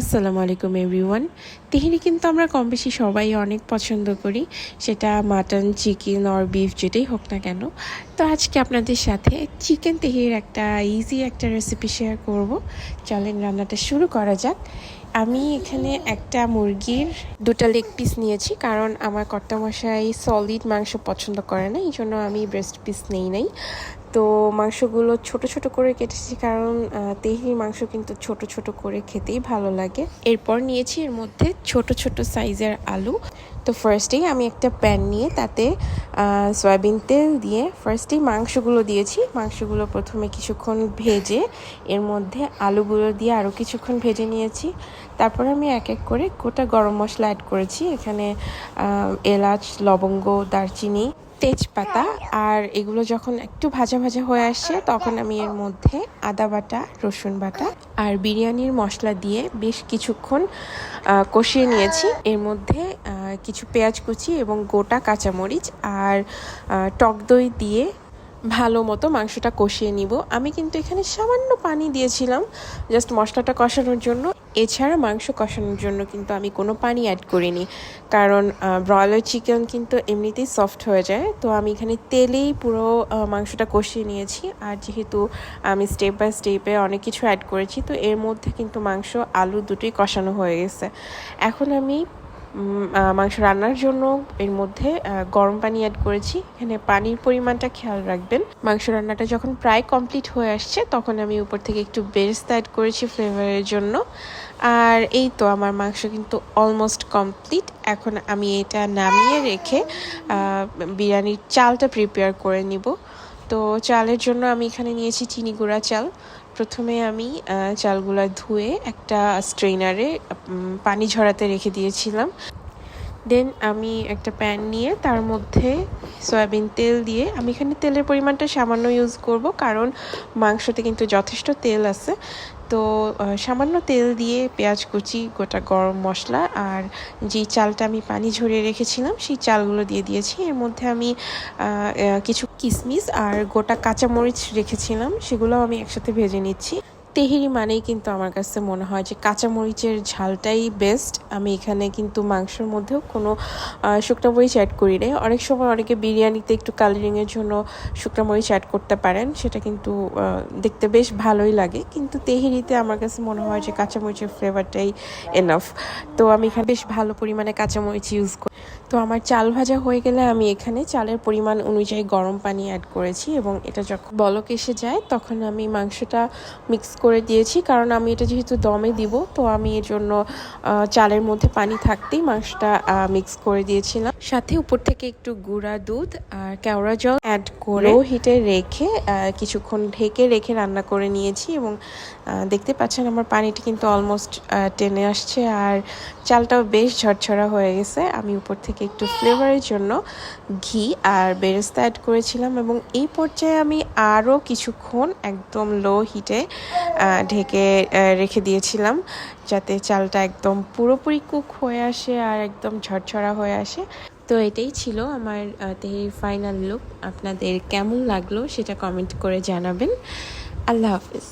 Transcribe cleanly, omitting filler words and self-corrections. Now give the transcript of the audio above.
আসসালামু আলাইকুম এভরিওয়ান। তেহেরি কিন্তু আমরা কম বেশি সবাই অনেক পছন্দ করি, সেটা মাটন, চিকেন অর বিফ যেটাই হোক না কেন। তো আজকে আপনাদের সাথে চিকেন তেহেরির একটা ইজি একটা রেসিপি শেয়ার করব। চলেন রান্নাটা শুরু করা যাক। আমি এখানে একটা মুরগির 2টা লেগ পিস নিয়েছি, কারণ আমার কর্তামশাই সলিড মাংস পছন্দ করে না, এই জন্য আমি ব্রেস্ট পিস নেই। তো মাংসগুলো ছোট ছোট করে কেটেছি, কারণ তেহরি মাংস কিন্তু ছোট ছোট করে খেতেই ভালো লাগে। এরপর নিয়েছি এর মধ্যে ছোট ছোট সাইজের আলু। তো ফার্স্টেই আমি একটা প্যান নিয়ে তাতে সয়াবিন তেল দিয়ে ফার্স্টেই মাংসগুলো দিয়েছি। মাংসগুলো প্রথমে কিছুক্ষণ ভেজে এর মধ্যে আলুগুলো দিয়ে আরও কিছুক্ষণ ভেজে নিয়েছি। তারপর আমি এক এক করে গোটা গরম মশলা অ্যাড করেছি। এখানে এলাচ, লবঙ্গ, দারচিনি, তেজপাতা, আর এগুলো যখন একটু ভাজা ভাজা হয়ে আসছে তখন আমি এর মধ্যে আদা বাটা, রসুন বাটা আর বিরিয়ানির মশলা দিয়ে বেশ কিছুক্ষণ কষিয়ে নিয়েছি। এর মধ্যে কিছু পেঁয়াজ কুচি এবং গোটা কাঁচামরিচ আর টক দই দিয়ে ভালো মতো মাংসটা কষিয়ে নিব। আমি কিন্তু এখানে সামান্য পানি দিয়েছিলাম জাস্ট মশলাটা কষানোর জন্য, এছাড়া মাংস কষানোর জন্য কিন্তু আমি কোনো পানি অ্যাড করিনি, কারণ ব্রয়লার চিকেন কিন্তু এমনিতেই সফট হয়ে যায়। তো আমি এখানে তেলেই পুরো মাংসটা কষিয়ে নিয়েছি। আর যেহেতু আমি স্টেপ বাই স্টেপে অনেক কিছু অ্যাড করেছি, তো এর মধ্যে কিন্তু মাংস আলু দুটোই কষানো হয়ে গেছে। এখন আমি মাংস রান্নার জন্য এর মধ্যে গরম পানি অ্যাড করেছি। এখানে পানির পরিমাণটা খেয়াল রাখবেন। মাংস রান্নাটা যখন প্রায় কমপ্লিট হয়ে আসছে তখন আমি উপর থেকে একটু বেরেস্তা অ্যাড করেছি ফ্লেভারের জন্য। আর এই তো আমার মাংস কিন্তু অলমোস্ট কমপ্লিট। এখন আমি এটা নামিয়ে রেখে বিরিয়ানির চালটা প্রিপেয়ার করে নিব। তো চালের জন্য আমি এখানে নিয়েছি চিনি গুঁড়া চাল। প্রথমে আমি চালগুলো ধুয়ে একটা স্ট্রেনারে পানি ঝরাতে রেখে দিয়েছিলাম। দেন আমি একটা প্যান নিয়ে তার মধ্যে সয়াবিন তেল দিয়ে, আমি এখানে তেলের পরিমাণটা সামান্য ইউজ করব, কারণ মাংসতে কিন্তু যথেষ্ট তেল আছে। তো সামান্য তেল দিয়ে পেঁয়াজ কুচি, গোটা গরম মশলা আর যেই চালটা আমি পানি ঝরিয়ে রেখেছিলাম সেই চালগুলো দিয়ে দিয়েছি। এর মধ্যে আমি কিছু কিশমিশ আর গোটা কাঁচামরিচ রেখেছিলাম, সেগুলো আমি একসাথে ভেজে নিচ্ছি। তেহেরি মানেই কিন্তু আমার কাছে মনে হয় যে কাঁচামরিচের ঝালটাই বেস্ট। আমি এখানে কিন্তু মাংসের মধ্যেও কোনো শুকনো মরিচ অ্যাড করি নাই। অনেক সময় অনেকে বিরিয়ানিতে একটু কালারিংয়ের জন্য শুকনো মরিচ অ্যাড করতে পারেন, সেটা কিন্তু দেখতে বেশ ভালোই লাগে, কিন্তু তেহেরিতে আমার কাছে মনে হয় যে কাঁচামরিচের ফ্লেভারটাই এনাফ। তো আমি এখানে বেশ ভালো পরিমাণে কাঁচামরিচ ইউজ করি। তো আমার চাল ভাজা হয়ে গেলে আমি এখানে চালের পরিমাণ অনুযায়ী গরম পানি অ্যাড করেছি, এবং এটা যখন বলক এসে যায় তখন আমি মাংসটা মিক্স করে দিয়েছি, কারণ আমি এটা যেহেতু দমে দিব, তো আমি এর জন্য চালের মধ্যে পানি থাকতেই মাংসটা মিক্স করে দিয়েছিলাম। সাথে উপর থেকে একটু গুঁড়া দুধ আর কেওড়া জল অ্যাড করে হিটে রেখে কিছুক্ষণ ঢেকে রেখে রান্না করে নিয়েছি। এবং দেখতে পাচ্ছেন আমার পানিটা কিন্তু অলমোস্ট টেনে আসছে আর চালটাও বেশ ঝরঝরা হয়ে গেছে। আমি উপর থেকে একটু ফ্লেভারের জন্য ঘি আর বেরেস্তা অ্যাড করেছিলাম, এবং এই পর্যায়ে আমি আরও কিছুক্ষণ একদম লো হিটে ঢেকে রেখে দিয়েছিলাম, যাতে চালটা একদম পুরোপুরি কুক হয়ে আসে আর একদম ঝরঝরা হয়ে আসে। তো এটাই ছিল আমার তেহেরির ফাইনাল লুক। আপনাদের কেমন লাগলো সেটা কমেন্ট করে জানাবেন। আল্লাহ হাফিজ।